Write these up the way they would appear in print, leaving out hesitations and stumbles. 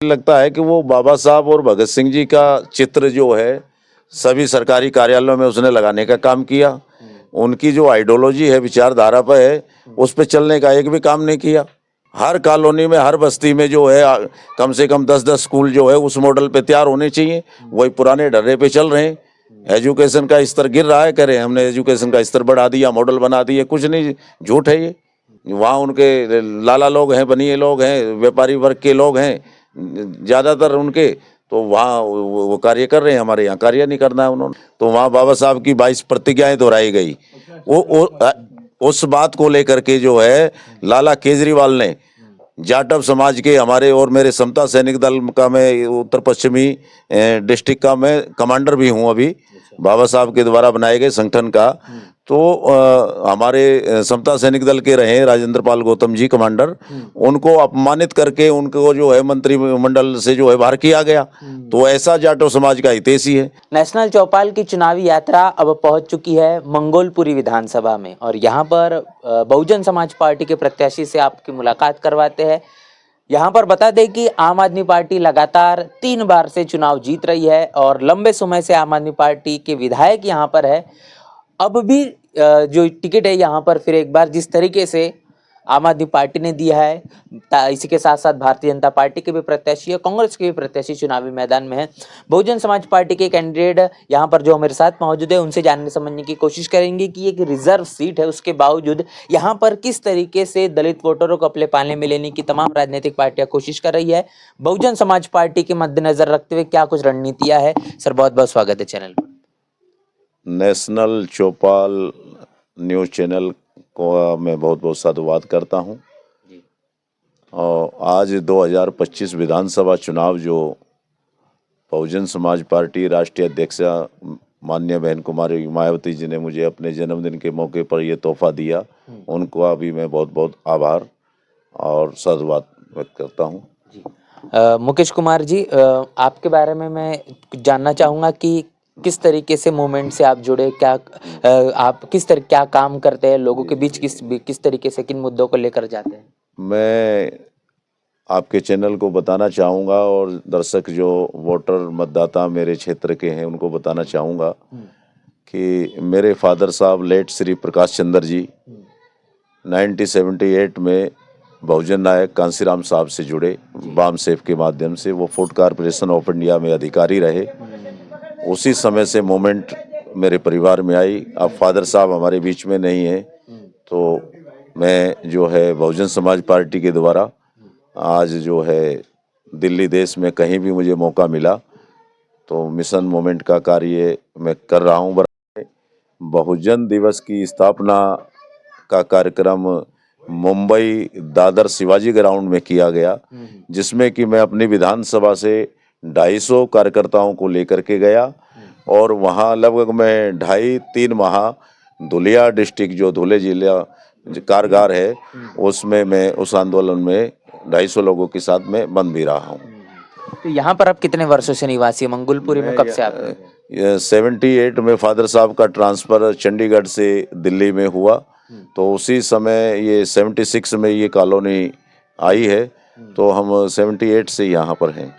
लगता है कि वो बाबा साहब और भगत सिंह जी का चित्र जो है सभी सरकारी कार्यालयों में उसने लगाने का काम किया। उनकी जो आइडियोलॉजी है, विचारधारा पर है, उस पर चलने का एक भी काम नहीं किया। हर कॉलोनी में, हर बस्ती में जो है कम से कम 10-10 स्कूल जो है उस मॉडल पे तैयार होने चाहिए। वही पुराने ढर्रे पे चल रहे हैं। एजुकेशन का स्तर गिर रहा है, कह रहे हैं हमने एजुकेशन का स्तर बढ़ा दिया, मॉडल बना दिए। कुछ नहीं, झूठ है ये। वहाँ उनके लाला लोग हैं, बनिए लोग हैं, व्यापारी वर्ग के लोग हैं ज़्यादातर उनके, तो वहाँ वो कार्य कर रहे हैं। हमारे यहाँ कार्य नहीं करना है उन्होंने। तो वहाँ बाबा साहब की 22 प्रतिज्ञाएं दोहराई गई। उस बात को लेकर के जो है लाला केजरीवाल ने जाटव समाज के, हमारे और मेरे समता सैनिक दल का, मैं उत्तर पश्चिमी डिस्ट्रिक्ट का मैं कमांडर भी हूँ अभी, बाबा साहब के द्वारा बनाए गए संगठन का। तो हमारे समता सैनिक दल के रहे राजेंद्र पाल गौतम जी कमांडर, उनको अपमानित करके उनको जो है मंत्रिमंडल से जो है बाहर किया गया। तो ऐसा जाटव समाज का हितैषी है। नेशनल चौपाल की चुनावी यात्रा अब पहुंच चुकी है मंगोलपुरी विधानसभा में और यहां पर बहुजन समाज पार्टी के प्रत्याशी से आपकी मुलाकात करवाते हैं। यहाँ पर बता दें कि आम आदमी पार्टी लगातार 3 बार से चुनाव जीत रही है और लंबे समय से आम आदमी पार्टी के विधायक यहाँ पर है। अब भी जो टिकट है यहाँ पर फिर एक बार जिस तरीके से आम आदमी पार्टी ने दिया है, इसी के साथ साथ भारतीय जनता पार्टी के भी प्रत्याशी है, कांग्रेस के भी प्रत्याशी चुनावी मैदान में है। बहुजन समाज पार्टी के कैंडिडेट यहाँ पर जो हमारे साथ मौजूद है उनसे जानने समझने की कोशिश करेंगे कि एक रिजर्व सीट है, उसके बावजूद यहाँ पर किस तरीके से दलित वोटरों को अपने पाले में लेने की तमाम राजनीतिक पार्टियां कोशिश कर रही है। बहुजन समाज पार्टी के मद्देनजर रखते हुए क्या कुछ रणनीतियां है। सर बहुत बहुत स्वागत है चैनल पर। नेशनल चौपाल न्यूज़ चैनल को मैं बहुत बहुत साधुवाद करता हूं। और आज 2025 विधानसभा चुनाव जो बहुजन समाज पार्टी राष्ट्रीय अध्यक्षा माननीय बहन कुमारी मायावती जी ने मुझे अपने जन्मदिन के मौके पर ये तोहफा दिया, उनको अभी मैं बहुत बहुत आभार और साधुवाद व्यक्त करता हूं। मुकेश कुमार जी, आपके बारे में मैं जानना चाहूँगा कि किस तरीके से मूवमेंट से आप जुड़े, क्या आप क्या काम करते हैं, लोगों के बीच किस तरीके से किन मुद्दों को लेकर जाते हैं। मैं आपके चैनल को बताना चाहूँगा और दर्शक जो वोटर मतदाता मेरे क्षेत्र के हैं उनको बताना चाहूँगा कि मेरे फादर साहब लेट श्री प्रकाश चंद्र जी 1978 में बहुजन नायक कांसीराम साहब से जुड़े, बाम सेफ के माध्यम से। वो फूड कॉरपोरेशन ऑफ इंडिया में अधिकारी रहे। उसी समय से मूवमेंट मेरे परिवार में आई। अब फादर साहब हमारे बीच में नहीं है, तो मैं जो है बहुजन समाज पार्टी के द्वारा आज जो है दिल्ली देश में कहीं भी मुझे मौका मिला तो मिशन मूवमेंट का कार्य मैं कर रहा हूँ। बहुजन दिवस की स्थापना का कार्यक्रम मुंबई दादर शिवाजी ग्राउंड में किया गया, जिसमें कि मैं अपनी विधानसभा से 250 कार्यकर्ताओं को लेकर के गया और वहाँ लगभग मैं 2.5-3 माह धुलिया डिस्ट्रिक्ट जो धुले जिला कारगार है उसमें मैं उस आंदोलन में 250 लोगों के साथ में बंद भी रहा हूँ। तो यहाँ पर आप कितने वर्षों से निवासी है मंगोलपुरी में, कब से आप? 78 में फादर साहब का ट्रांसफ़र चंडीगढ़ से दिल्ली में हुआ, तो उसी समय ये 76 में ये कॉलोनी आई है, तो हम 78 से यहाँ पर हैं।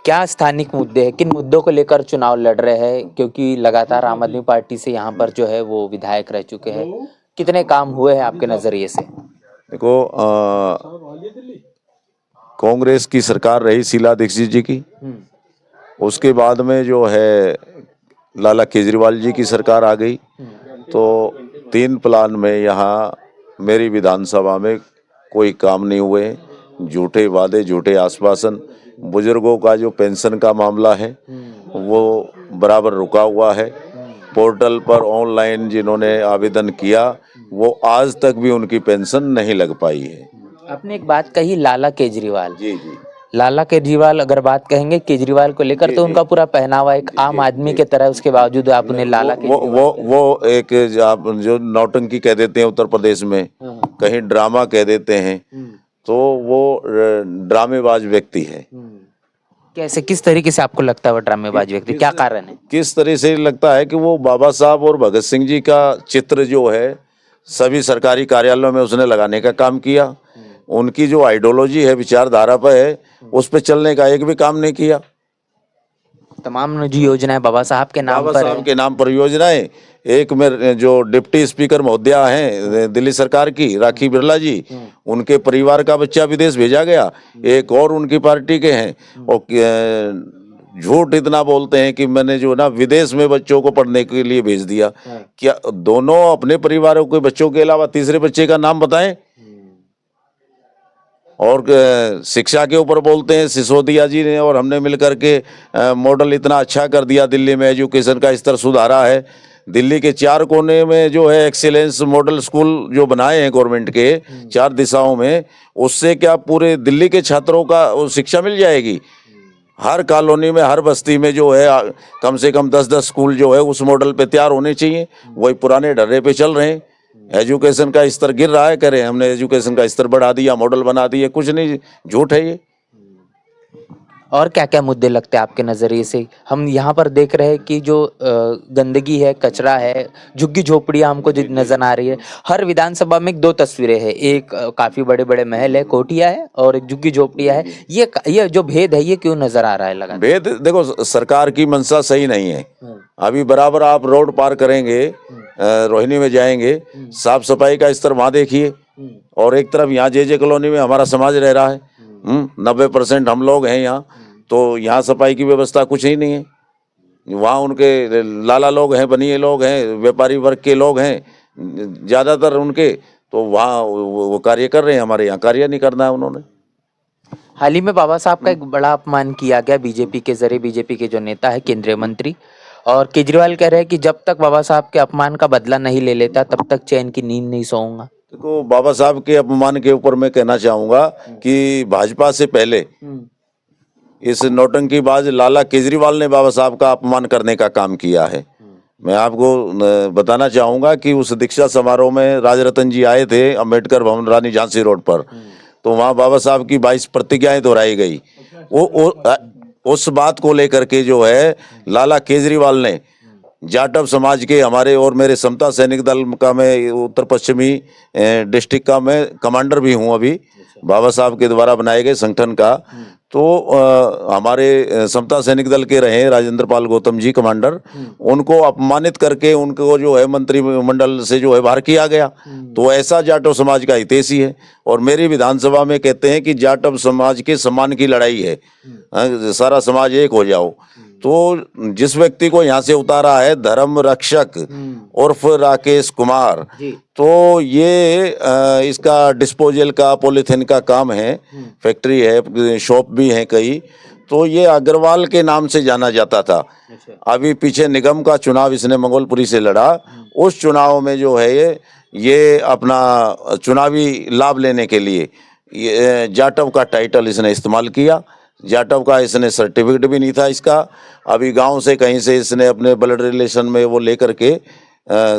क्या स्थानिक मुद्दे हैं, किन मुद्दों को लेकर चुनाव लड़ रहे हैं, क्योंकि लगातार आम आदमी पार्टी से यहाँ पर जो है वो विधायक रह चुके हैं, कितने काम हुए हैं आपके नजरिए से? देखो, कांग्रेस की सरकार रही शीला दीक्षित जी की, उसके बाद में जो है लाला केजरीवाल जी की सरकार आ गई, तो 3 प्लान में यहाँ मेरी विधानसभा में कोई काम नहीं हुए। झूठे वादे, झूठे आश्वासन। बुजुर्गों का जो पेंशन का मामला है वो बराबर रुका हुआ है। पोर्टल पर ऑनलाइन जिन्होंने आवेदन किया वो आज तक भी उनकी पेंशन नहीं लग पाई है। आपने एक बात कही लाला केजरीवाल, जी जी, लाला केजरीवाल अगर बात कहेंगे केजरीवाल को लेकर तो उनका पूरा पहनावा एक आम आदमी के तरह, उसके बावजूद आप उन्हें लाला वो एक जो नौटंकी कह देते हैं उत्तर प्रदेश में, कहीं ड्रामा कह देते हैं, तो वो ड्रामेबाज व्यक्ति है। कैसे, किस तरीके से आपको लगता है वो ड्रामेबाज व्यक्ति, क्या कारण है? किस तरह से लगता है कि वो बाबा साहब और भगत सिंह जी का चित्र जो है सभी सरकारी कार्यालयों में उसने लगाने का काम किया। उनकी जो आइडियोलॉजी है, विचारधारा पर है, उस पर चलने का एक भी काम नहीं किया। तमाम जो योजनाएं बाबा साहब के नाम बाबा पर साहब है। के नाम पर योजनाएं, एक में जो डिप्टी स्पीकर महोदया हैं दिल्ली सरकार की, राखी बिरला जी, उनके परिवार का बच्चा विदेश भेजा गया। एक और उनकी पार्टी के हैं, और झूठ इतना बोलते हैं कि मैंने जो ना विदेश में बच्चों को पढ़ने के लिए भेज दिया। क्या दोनों अपने परिवारों के बच्चों के अलावा तीसरे बच्चे का नाम बताएं? और शिक्षा के ऊपर बोलते हैं सिसोदिया जी ने और हमने मिलकर के मॉडल इतना अच्छा कर दिया, दिल्ली में एजुकेशन का स्तर सुधारा है। दिल्ली के 4 कोने में जो है एक्सीलेंस मॉडल स्कूल जो बनाए हैं गवर्नमेंट के 4 दिशाओं में, उससे क्या पूरे दिल्ली के छात्रों का शिक्षा मिल जाएगी? हर कॉलोनी में, हर बस्ती में जो है कम से कम 10-10 स्कूल जो है उस मॉडल पे तैयार होने चाहिए। वही पुराने ढर्रे पे चल रहे हैं। एजुकेशन का स्तर गिर रहा है, कह रहे हैं हमने एजुकेशन का स्तर बढ़ा दिया, मॉडल बना दिए। कुछ नहीं, झूठ है ये। और क्या क्या मुद्दे लगते हैं आपके नजरिए से? हम यहाँ पर देख रहे हैं कि जो गंदगी है, कचरा है, झुग्गी झोपड़ियाँ हमको जो नजर आ रही है। हर विधानसभा में 2 तस्वीरें हैं, एक काफी बड़े बड़े महल है, कोठिया है, और एक झुग्गी झोपड़ियाँ है। ये जो भेद है ये क्यों नजर आ रहा है लगा? भेद देखो, सरकार की मंशा सही नहीं है। अभी बराबर आप रोड पार करेंगे, रोहिणी में जाएंगे, साफ सफाई का स्तर वहां देखिए, और एक तरफ यहाँ जे कॉलोनी में हमारा समाज रह रहा है। 90% हम लोग हैं यहाँ, तो यहाँ सफाई की व्यवस्था कुछ ही नहीं है। वहाँ उनके लाला लोग हैं, बनिए लोग हैं, व्यापारी वर्ग के लोग हैं ज़्यादातर उनके, तो वहाँ वो कार्य कर रहे हैं, हमारे यहाँ कार्य नहीं करना है उन्होंने। हाल ही में बाबा साहब का एक बड़ा अपमान किया गया बीजेपी के जरिए। बीजेपी के जो नेता है, केंद्रीय मंत्री, और केजरीवाल कह रहे हैं कि जब तक बाबा साहब के अपमान का बदला नहीं ले लेता तब तक चैन की नींद नहीं सोऊंगा। देखो, बाबा साहब के अपमान के ऊपर मैं कहना चाहूँगा कि भाजपा से पहले इस नौटंकीबाज लाला केजरीवाल ने बाबा साहब का अपमान करने का काम किया है। मैं आपको बताना चाहूँगा कि उस दीक्षा समारोह में राजरतन जी आए थे अम्बेडकर भवन, रानी झांसी रोड पर, तो वहाँ बाबा साहब की 22 प्रतिज्ञाएं दोहराई गई। उस बात को लेकर के जो है लाला केजरीवाल ने जाटव समाज के, हमारे और मेरे समता सैनिक दल का, मैं उत्तर पश्चिमी डिस्ट्रिक्ट का मैं कमांडर भी हूँ अभी, बाबा साहब के द्वारा बनाए गए संगठन का। तो हमारे समता सैनिक दल के रहे राजेंद्र पाल गौतम जी कमांडर, उनको अपमानित करके उनको जो है मंत्रिमंडल से जो है बाहर किया गया। तो ऐसा जाटव समाज का हितैषी है, और मेरी विधानसभा में कहते हैं कि जाटव समाज के सम्मान की लड़ाई है, सारा समाज एक हो जाओ। तो जिस व्यक्ति को यहाँ से उतारा है धर्म रक्षक उर्फ राकेश कुमार, तो ये इसका डिस्पोजल का, पॉलीथिन का काम है, फैक्ट्री है, शॉप भी है कई। तो ये अग्रवाल के नाम से जाना जाता था। अभी पीछे निगम का चुनाव इसने मंगोलपुरी से लड़ा, उस चुनाव में जो है ये अपना चुनावी लाभ लेने के लिए ये जाटव का टाइटल इसने इस्तेमाल किया। जाटव का इसने सर्टिफिकेट भी नहीं था इसका। अभी गांव से कहीं से इसने अपने ब्लड रिलेशन में वो लेकर के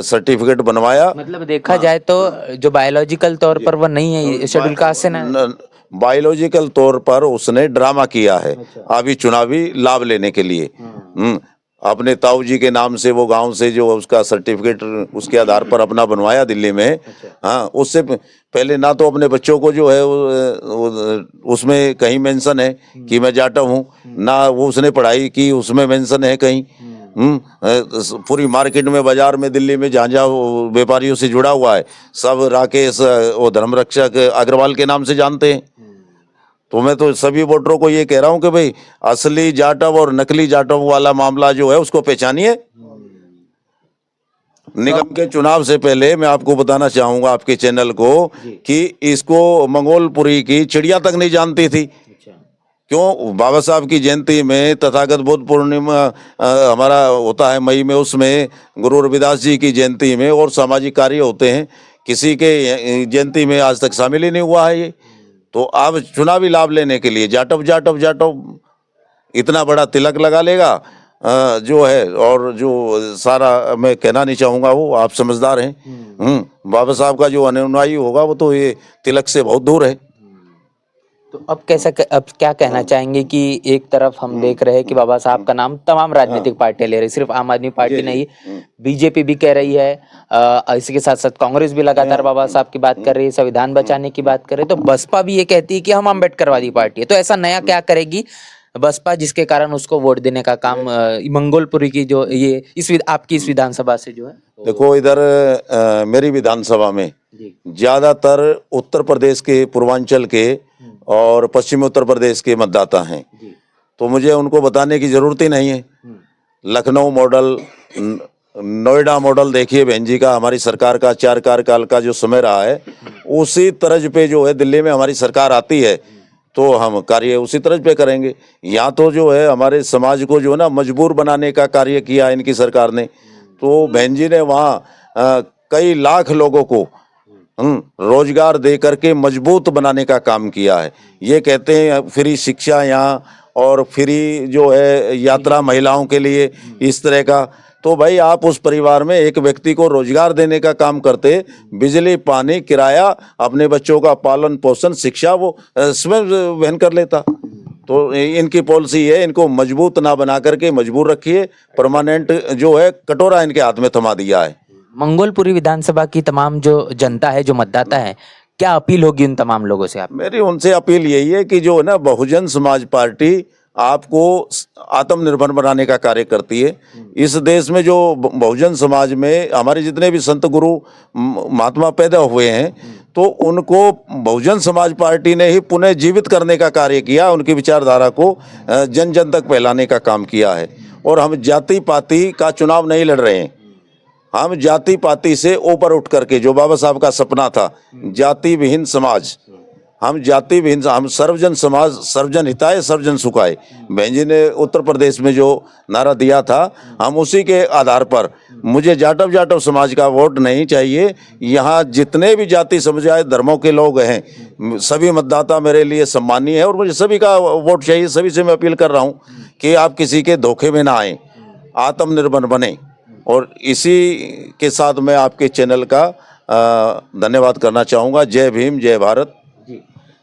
सर्टिफिकेट बनवाया। मतलब देखा जाए तो जो बायोलॉजिकल तौर पर वो नहीं है, शेड्यूल कास्ट से ना, बायोलॉजिकल तौर पर उसने ड्रामा किया है अभी चुनावी लाभ लेने के लिए। अपने ताऊ जी के नाम से वो गांव से जो उसका सर्टिफिकेट उसके आधार पर अपना बनवाया दिल्ली में। हाँ, उससे पहले ना तो अपने बच्चों को जो है उसमें कहीं मेंशन है कि मैं जाटव हूँ, ना वो उसने पढ़ाई की उसमें मेंशन है कहीं। पूरी मार्केट में, बाजार में, दिल्ली में जहाँ जहाँ व्यापारियों से जुड़ा हुआ है, सब राकेश वो धर्मरक्षक अग्रवाल के नाम से जानते हैं। तो मैं तो सभी वोटरों को ये कह रहा हूँ कि भाई असली जाटव और नकली जाटव वाला मामला जो है उसको पहचानिए। निगम के चुनाव से पहले मैं आपको बताना चाहूंगा आपके चैनल को कि इसको मंगोलपुरी की चिड़िया तक नहीं जानती थी। क्यों? बाबा साहब की जयंती में तथागत बुद्ध पूर्णिमा हमारा होता है मई में, उसमें गुरु रविदास जी की जयंती में और सामाजिक कार्य होते हैं, किसी के जयंती में आज तक शामिल ही नहीं हुआ है ये। तो अब चुनावी लाभ लेने के लिए जाटव जाटव जाटव इतना बड़ा तिलक लगा लेगा जो है, और जो सारा मैं कहना नहीं चाहूँगा, वो आप समझदार हैं। बाबा साहब का जो अनुयायी होगा वो तो ये तिलक से बहुत दूर है। तो अब अब क्या कहना चाहेंगे कि एक तरफ हम देख रहे हैं कि बाबा साहब का नाम तमाम राजनीतिक पार्टियां ले रही, सिर्फ आम आदमी पार्टी नहीं, बीजेपी भी कह रही है, इसी के साथ साथ कांग्रेस भी लगातार बाबा साहब की बात कर रही है, संविधान बचाने की बात कर रही है, तो बसपा भी ये कहती है कि हम अम्बेडकरवादी पार्टी है। तो ऐसा नया क्या करेगी बसपा जिसके कारण उसको वोट देने का काम मंगोलपुरी की जो ये आपकी इस विधानसभा से जो है? देखो इधर मेरी विधानसभा में ज्यादातर उत्तर प्रदेश के पूर्वांचल के और पश्चिमी उत्तर प्रदेश के मतदाता हैं, तो मुझे उनको बताने की जरूरत ही नहीं है। लखनऊ मॉडल, नोएडा मॉडल देखिए बहन जी का, हमारी सरकार का 4 कार्यकाल का जो समय रहा है, उसी तर्ज पे जो है दिल्ली में हमारी सरकार आती है तो हम कार्य उसी तरह पे करेंगे। यहाँ तो जो है हमारे समाज को जो है ना मजबूर बनाने का कार्य किया इनकी सरकार ने। तो बहन जी ने वहाँ कई लाख लोगों को रोजगार दे करके मजबूत बनाने का काम किया है। ये कहते हैं फ्री शिक्षा यहाँ और फ्री जो है यात्रा महिलाओं के लिए, इस तरह का। तो भाई आप उस परिवार में एक व्यक्ति को रोजगार देने का काम करते, बिजली पानी किराया, अपने बच्चों का पालन पोषण शिक्षा वो स्वयं वहन कर लेता। तो इनकी पॉलिसी है, इनको मजबूत ना बना करके मजबूर रखिए, परमानेंट जो है कटोरा इनके हाथ में थमा दिया है। मंगोलपुरी विधानसभा की तमाम जो जनता है, जो मतदाता है, क्या अपील होगी उन तमाम लोगों से? आप मेरी उनसे अपील यही है कि जो है ना बहुजन समाज पार्टी आपको आत्मनिर्भर बनाने का कार्य करती है। इस देश में जो बहुजन समाज में हमारे जितने भी संत गुरु महात्मा पैदा हुए हैं, तो उनको बहुजन समाज पार्टी ने ही पुनः जीवित करने का कार्य किया, उनकी विचारधारा को जन जन तक फैलाने का काम किया है। और हम जाति पाति का चुनाव नहीं लड़ रहे हैं, हम जाति पाति से ऊपर उठ करके, जो बाबा साहब का सपना था जाति विहीन समाज, हम जाति विहीन, हम सर्वजन समाज, सर्वजन हिताय सर्वजन सुखाय, बहन जी ने उत्तर प्रदेश में जो नारा दिया था, हम उसी के आधार पर, मुझे जाटव समाज का वोट नहीं चाहिए। यहाँ जितने भी जाति समुदाय धर्मों के लोग हैं, सभी मतदाता मेरे लिए सम्मानीय है और मुझे सभी का वोट चाहिए। सभी से मैं अपील कर रहा हूँ कि आप किसी के धोखे में ना आए, आत्मनिर्भर बने। और इसी के साथ मैं आपके चैनल का धन्यवाद करना चाहूँगा। जय भीम, जय भारत।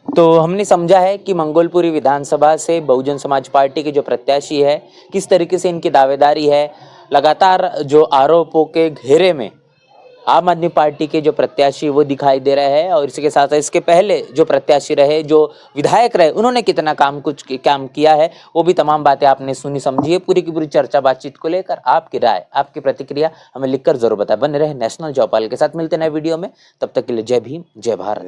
तो हमने समझा है कि मंगोलपुरी विधानसभा से बहुजन समाज पार्टी के जो प्रत्याशी है, किस तरीके से इनकी दावेदारी है। लगातार जो आरोपों के घेरे में आम आदमी पार्टी के जो प्रत्याशी वो दिखाई दे रहे हैं, और इसके साथ इसके पहले जो प्रत्याशी रहे, जो विधायक रहे, उन्होंने कितना काम किया है, वो भी तमाम बातें आपने सुनी समझी है। पूरी की पूरी चर्चा बातचीत को लेकर आपकी राय, आपकी प्रतिक्रिया हमें लिखकर जरूर बताएं। बने रहे नेशनल चौपाल के साथ, मिलते नए वीडियो में, तब तक के लिए जय भीम, जय भारत।